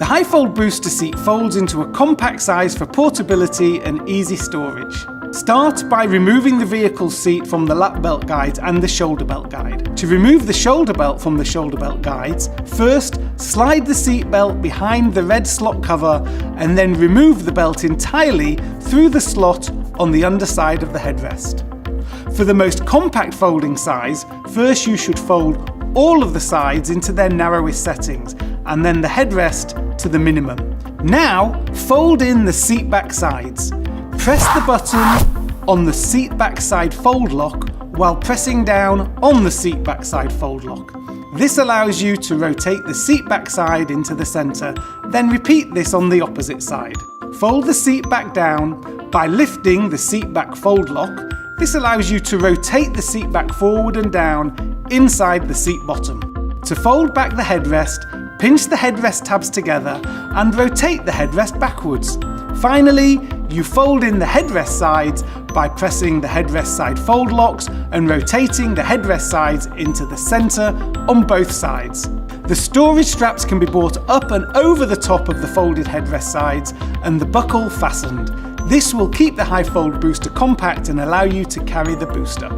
The hifold booster seat folds into a compact size for portability and easy storage. Start by removing the vehicle seat from the lap belt guides and the shoulder belt guide. To remove the shoulder belt from the shoulder belt guides, first slide the seat belt behind the red slot cover and then remove the belt entirely through the slot on the underside of the headrest. For the most compact folding size, first you should fold all of the sides into their narrowest settings and then the headrest to the minimum. Now fold in the seat back sides. Press the button on the seat back side fold lock while pressing down on the seat back side fold lock. This allows you to rotate the seat back side into the center, then repeat this on the opposite side. Fold the seat back down by lifting the seat back fold lock. This allows you to rotate the seat back forward and down inside the seat bottom. To fold back the headrest, pinch the headrest tabs together and rotate the headrest backwards. Finally, you fold in the headrest sides by pressing the headrest side fold locks and rotating the headrest sides into the center on both sides. The storage straps can be brought up and over the top of the folded headrest sides and the buckle fastened. This will keep the hifold booster compact and allow you to carry the booster.